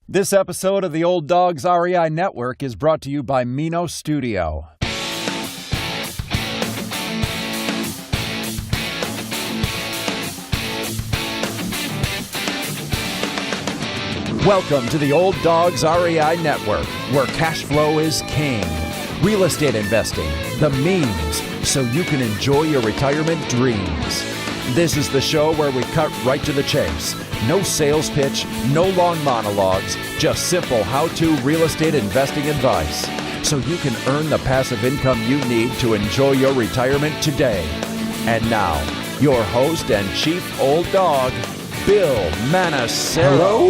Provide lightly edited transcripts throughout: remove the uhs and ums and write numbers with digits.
This episode of the Old Dogs REI Network is brought to you by Mino Studio. Welcome to the Old Dogs REI Network, where cash flow is king. Real estate investing, the means, so you can enjoy your retirement dreams. This is the show where we cut right to the chase. No sales pitch, no long monologues, just simple how-to real estate investing advice, so you can earn the passive income you need to enjoy your retirement today. And now, your host and chief old dog, Bill Manassero.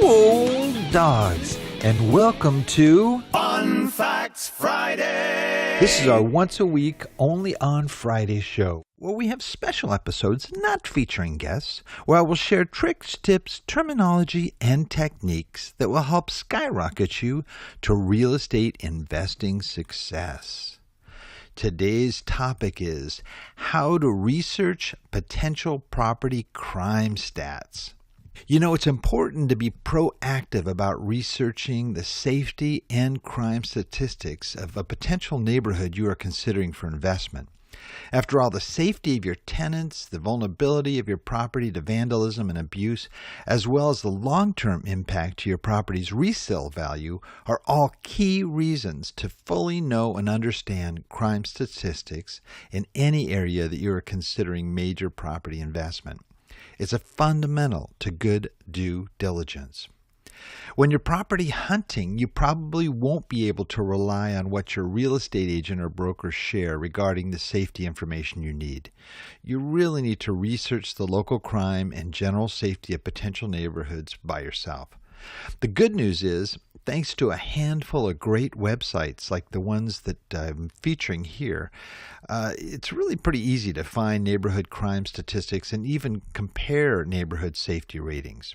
Hello, old dogs, and welcome to Fun Facts Friday. This is our once-a-week, only on Friday show, where we have special episodes not featuring guests, where I will share tricks, tips, terminology, and techniques that will help skyrocket you to real estate investing success. Today's topic is how to research potential property crime stats. You know, it's important to be proactive about researching the safety and crime statistics of a potential neighborhood you are considering for investment. After all, the safety of your tenants, the vulnerability of your property to vandalism and abuse, as well as the long-term impact to your property's resale value are all key reasons to fully know and understand crime statistics in any area that you are considering major property investment. It's a fundamental to good due diligence. When you're property hunting, you probably won't be able to rely on what your real estate agent or broker share regarding the safety information you need. You really need to research the local crime and general safety of potential neighborhoods by yourself. The good news is, thanks to a handful of great websites like the ones that I'm featuring here, it's really pretty easy to find neighborhood crime statistics and even compare neighborhood safety ratings.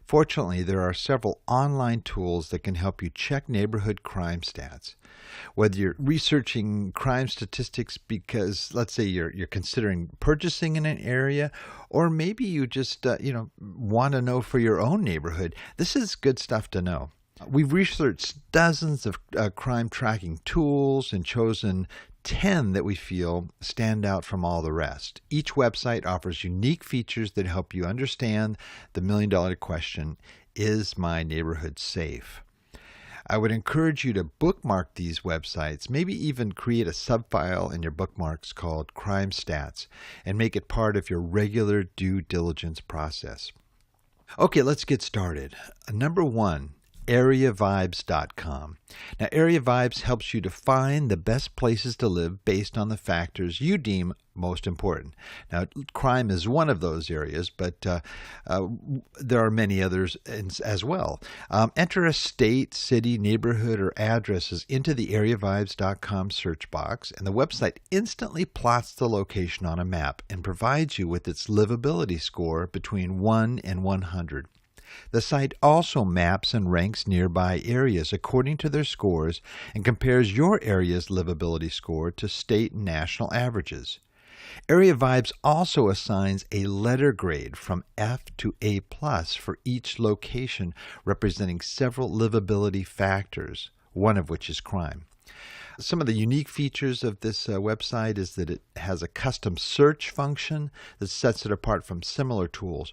Fortunately, there are several online tools that can help you check neighborhood crime stats. Whether you're researching crime statistics because, let's say, you're considering purchasing in an area, or maybe you just want to know for your own neighborhood, this is good stuff to know. We've researched dozens of crime tracking tools and chosen 10 that we feel stand out from all the rest. Each website offers unique features that help you understand the million-dollar question, is my neighborhood safe? I would encourage you to bookmark these websites, maybe even create a subfile in your bookmarks called Crime Stats, and make it part of your regular due diligence process. Okay, let's get started. Number one, AreaVibes.com. Now, AreaVibes helps you to find the best places to live based on the factors you deem most important. Now, crime is one of those areas, but there are many others as well. Enter a state, city, neighborhood, or addresses into the AreaVibes.com search box, and the website instantly plots the location on a map and provides you with its livability score between 1 and 100. The site also maps and ranks nearby areas according to their scores and compares your area's livability score to state and national averages. AreaVibes also assigns a letter grade from F to A+ for each location, representing several livability factors, one of which is crime. Some of the unique features of this website is that it has a custom search function that sets it apart from similar tools.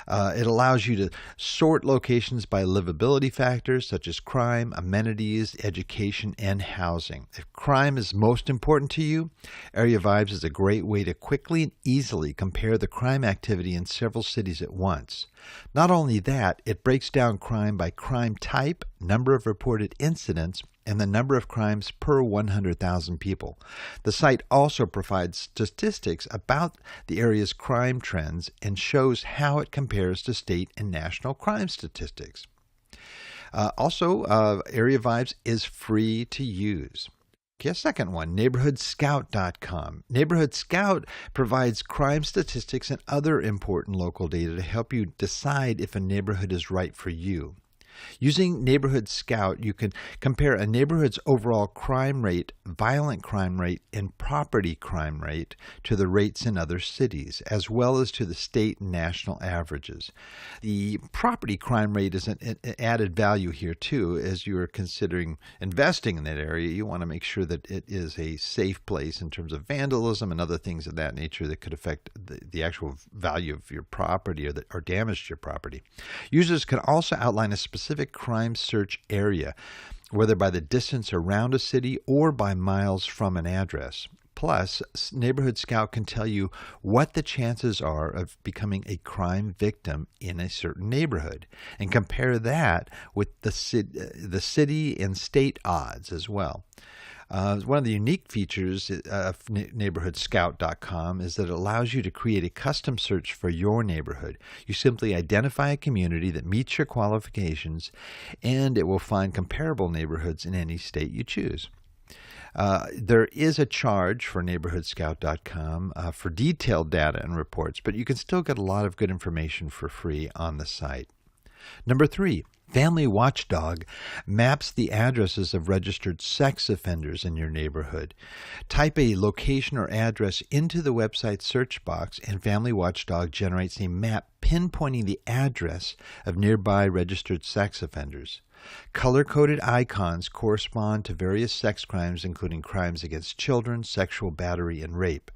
It allows you to sort locations by livability factors such as crime, amenities, education, and housing. If crime is most important to you, AreaVibes is a great way to quickly and easily compare the crime activity in several cities at once. Not only that, it breaks down crime by crime type, number of reported incidents, and the number of crimes per 100,000 people. The site also provides statistics about the area's crime trends and shows how it compares to state and national crime statistics. AreaVibes is free to use. Okay, a second one, NeighborhoodScout.com. Neighborhood Scout provides crime statistics and other important local data to help you decide if a neighborhood is right for you. Using Neighborhood Scout, you can compare a neighborhood's overall crime rate, violent crime rate, and property crime rate to the rates in other cities, as well as to the state and national averages. The property crime rate is an added value here, too. As you are considering investing in that area, you want to make sure that it is a safe place in terms of vandalism and other things of that nature that could affect the actual value of your property or damage to your property. Users can also outline a specific crime search area, whether by the distance around a city or by miles from an address. Plus, Neighborhood Scout can tell you what the chances are of becoming a crime victim in a certain neighborhood, and compare that with the city and state odds as well. One of the unique features of neighborhoodscout.com is that it allows you to create a custom search for your neighborhood. You simply identify a community that meets your qualifications, and it will find comparable neighborhoods in any state you choose. There is a charge for neighborhoodscout.com for detailed data and reports, but you can still get a lot of good information for free on the site. Number 3, Family Watchdog maps the addresses of registered sex offenders in your neighborhood. Type a location or address into the website search box, and Family Watchdog generates a map pinpointing the address of nearby registered sex offenders. Color-coded icons correspond to various sex crimes, including crimes against children, sexual battery, and rape.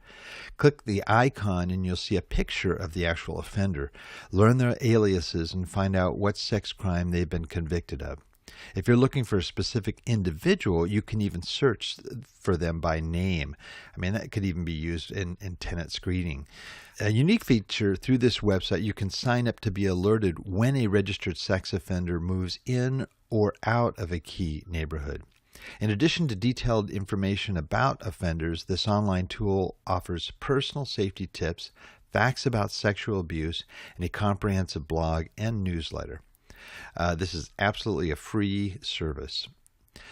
Click the icon and you'll see a picture of the actual offender. Learn their aliases and find out what sex crime they've been convicted of. If you're looking for a specific individual, you can even search for them by name. I mean, that could even be used in tenant screening. A unique feature through this website, you can sign up to be alerted when a registered sex offender moves in or out of a key neighborhood. In addition to detailed information about offenders, this online tool offers personal safety tips, facts about sexual abuse, and a comprehensive blog and newsletter. This is absolutely a free service.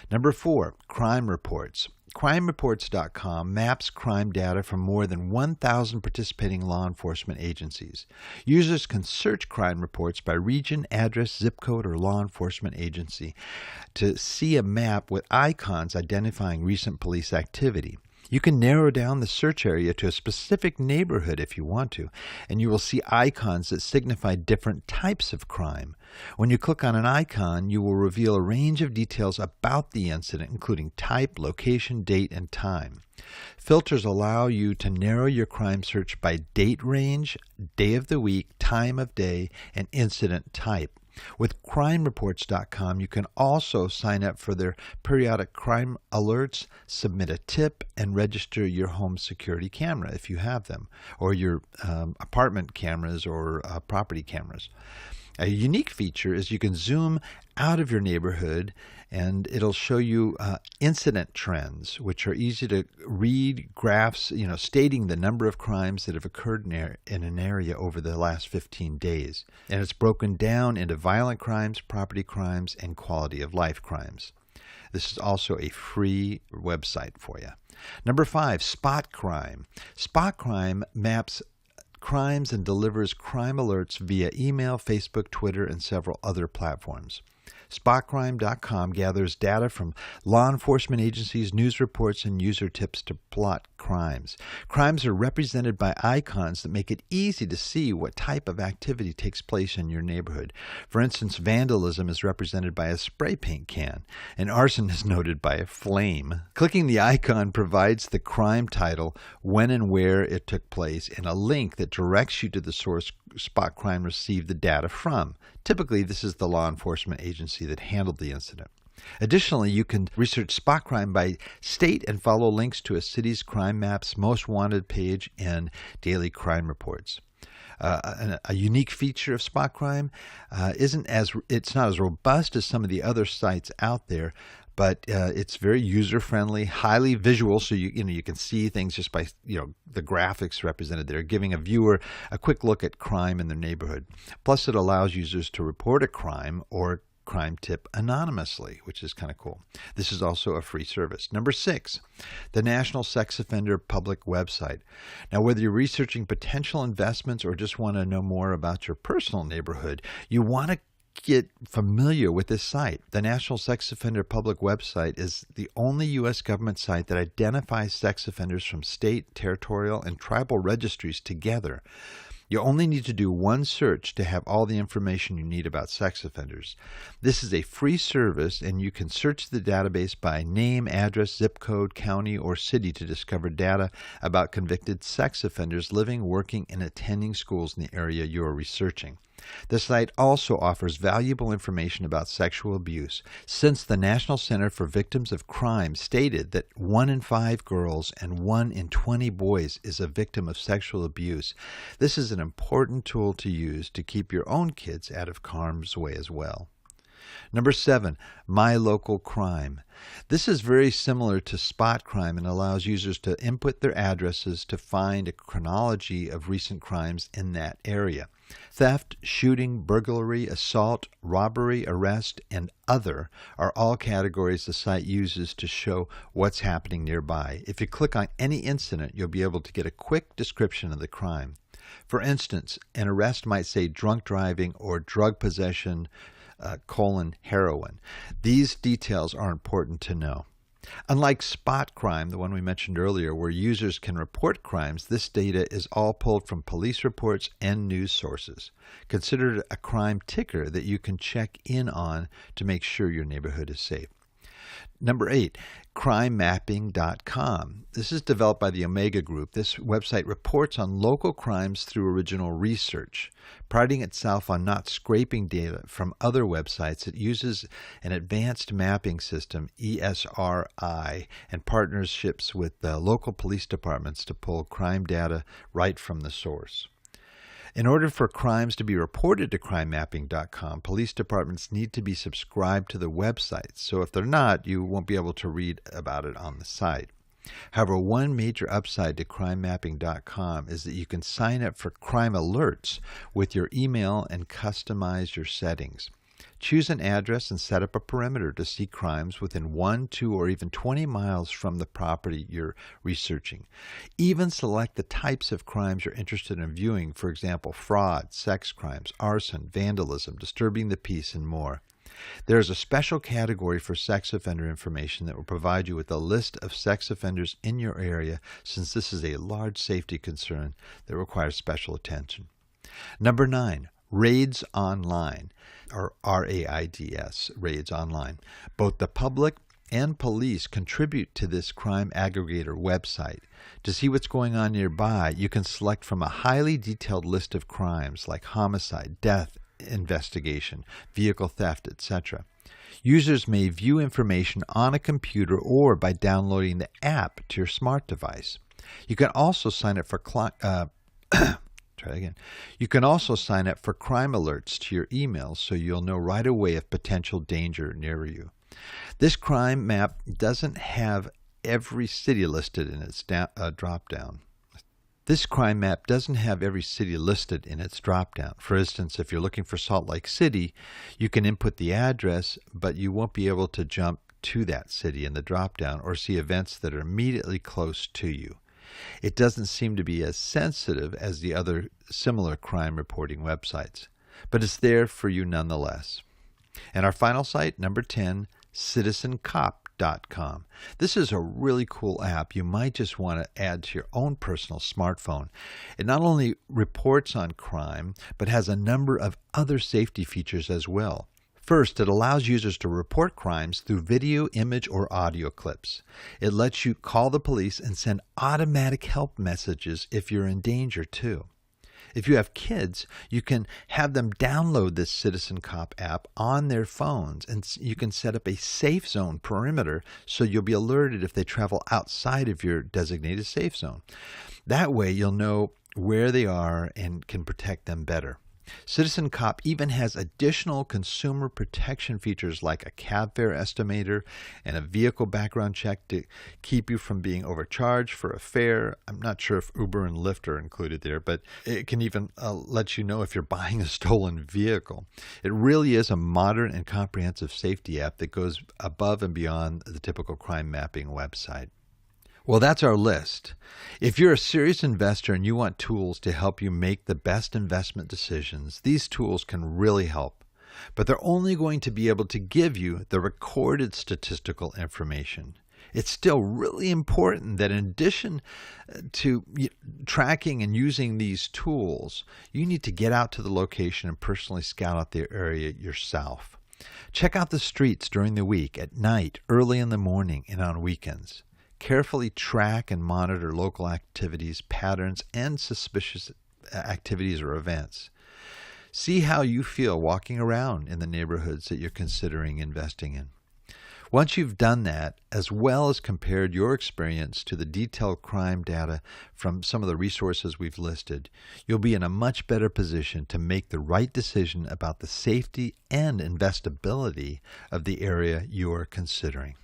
Number 4, crime reports. CrimeReports.com maps crime data from more than 1,000 participating law enforcement agencies. Users can search crime reports by region, address, zip code, or law enforcement agency to see a map with icons identifying recent police activity. You can narrow down the search area to a specific neighborhood if you want to, and you will see icons that signify different types of crime. When you click on an icon, you will reveal a range of details about the incident, including type, location, date, and time. Filters allow you to narrow your crime search by date range, day of the week, time of day, and incident type. With CrimeReports.com, you can also sign up for their periodic crime alerts, submit a tip, and register your home security camera if you have them, or your apartment cameras or property cameras. A unique feature is you can zoom out of your neighborhood and it'll show you incident trends, which are easy to read, graphs, stating the number of crimes that have occurred in an area over the last 15 days. And it's broken down into violent crimes, property crimes, and quality of life crimes. This is also a free website for you. Number 5, Spot Crime. Spot Crime maps crimes and delivers crime alerts via email, Facebook, Twitter, and several other platforms. SpotCrime.com gathers data from law enforcement agencies, news reports, and user tips to plot crimes. Crimes are represented by icons that make it easy to see what type of activity takes place in your neighborhood. For instance, vandalism is represented by a spray paint can, and arson is noted by a flame. Clicking the icon provides the crime title, when and where it took place, and a link that directs you to the source Spot Crime received the data from. Typically, this is the law enforcement agency that handled the incident. Additionally, you can research spot crime by state and follow links to a city's crime maps, most wanted page, and daily crime reports. A unique feature of Spot Crime it's not as robust as some of the other sites out there, but it's very user-friendly, highly visual, so you can see things just by the graphics represented there, giving a viewer a quick look at crime in their neighborhood. Plus, it allows users to report a crime or crime tip anonymously, which is kind of cool. This is also a free service. Number 6, the National Sex Offender Public Website. Now, whether you're researching potential investments or just want to know more about your personal neighborhood, you want to get familiar with this site. The National Sex Offender Public Website is the only U.S. government site that identifies sex offenders from state, territorial, and tribal registries together. You only need to do one search to have all the information you need about sex offenders. This is a free service, and you can search the database by name, address, zip code, county, or city to discover data about convicted sex offenders living, working, and attending schools in the area you are researching. The site also offers valuable information about sexual abuse, since the National Center for Victims of Crime stated that 1 in 5 girls and 1 in 20 boys is a victim of sexual abuse. This is an important tool to use to keep your own kids out of harm's way as well. Number 7, My Local Crime. This is very similar to Spot Crime and allows users to input their addresses to find a chronology of recent crimes in that area. Theft, shooting, burglary, assault, robbery, arrest, and other are all categories the site uses to show what's happening nearby. If you click on any incident, you'll be able to get a quick description of the crime. For instance, an arrest might say drunk driving or drug possession, heroin. These details are important to know. Unlike Spot Crime, the one we mentioned earlier, where users can report crimes, this data is all pulled from police reports and news sources. Consider it a crime ticker that you can check in on to make sure your neighborhood is safe. Number 8, crimemapping.com. This is developed by the Omega Group. This website reports on local crimes through original research. Priding itself on not scraping data from other websites, it uses an advanced mapping system, ESRI, and partnerships with local police departments to pull crime data right from the source. In order for crimes to be reported to crimemapping.com, police departments need to be subscribed to the website. So if they're not, you won't be able to read about it on the site. However, one major upside to crimemapping.com is that you can sign up for crime alerts with your email and customize your settings. Choose an address and set up a perimeter to see crimes within 1, 2, or even 20 miles from the property you're researching. Even select the types of crimes you're interested in viewing, for example, fraud, sex crimes, arson, vandalism, disturbing the peace, and more. There is a special category for sex offender information that will provide you with a list of sex offenders in your area, since this is a large safety concern that requires special attention. Number 9. Raids Online, or RAIDS, Raids Online. Both the public and police contribute to this crime aggregator website. To see what's going on nearby, you can select from a highly detailed list of crimes like homicide, death, investigation, vehicle theft, etc. Users may view information on a computer or by downloading the app to your smart device. You can also sign up for You can also sign up for crime alerts to your email so you'll know right away of potential danger near you. This crime map doesn't have every city listed in its drop-down. For instance, if you're looking for Salt Lake City, you can input the address, but you won't be able to jump to that city in the drop-down or see events that are immediately close to you. It doesn't seem to be as sensitive as the other similar crime reporting websites, but it's there for you nonetheless. And our final site, number 10, citizencop.com. This is a really cool app you might just want to add to your own personal smartphone. It not only reports on crime, but has a number of other safety features as well. First, it allows users to report crimes through video, image, or audio clips. It lets you call the police and send automatic help messages if you're in danger too. If you have kids, you can have them download this Citizen Cop app on their phones, and you can set up a safe zone perimeter so you'll be alerted if they travel outside of your designated safe zone. That way you'll know where they are and can protect them better. Citizen Cop even has additional consumer protection features like a cab fare estimator and a vehicle background check to keep you from being overcharged for a fare. I'm not sure if Uber and Lyft are included there, but it can even let you know if you're buying a stolen vehicle. It really is a modern and comprehensive safety app that goes above and beyond the typical crime mapping website. Well, that's our list. If you're a serious investor and you want tools to help you make the best investment decisions, these tools can really help. but they're only going to be able to give you the recorded statistical information. It's still really important that in addition to tracking and using these tools, you need to get out to the location and personally scout out the area yourself. Check out the streets during the week, at night, early in the morning, and on weekends. Carefully track and monitor local activities, patterns, and suspicious activities or events. See how you feel walking around in the neighborhoods that you're considering investing in. Once you've done that, as well as compared your experience to the detailed crime data from some of the resources we've listed, you'll be in a much better position to make the right decision about the safety and investability of the area you're considering.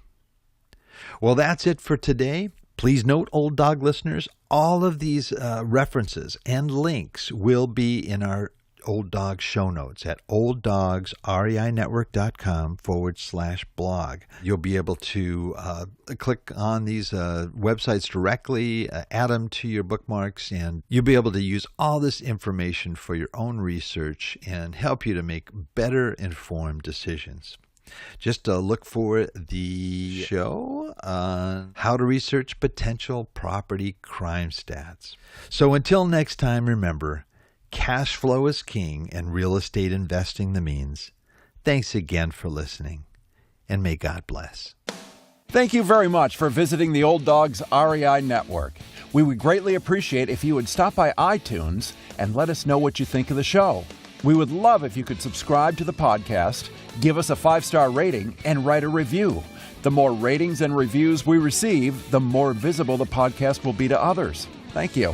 Well, that's it for today. Please note, Old Dog listeners, all of these references and links will be in our Old Dog show notes at olddogsreinetwork.com/blog. You'll be able to click on these websites directly, add them to your bookmarks, and you'll be able to use all this information for your own research and help you to make better informed decisions. Just look for the show on how to research potential property crime stats. So until next time, remember, cash flow is king and real estate investing the means. Thanks again for listening, and may God bless. Thank you very much for visiting the Old Dogs REI Network. We would greatly appreciate if you would stop by iTunes and let us know what you think of the show. We would love if you could subscribe to the podcast, give us a 5-star rating, and write a review. The more ratings and reviews we receive, the more visible the podcast will be to others. Thank you.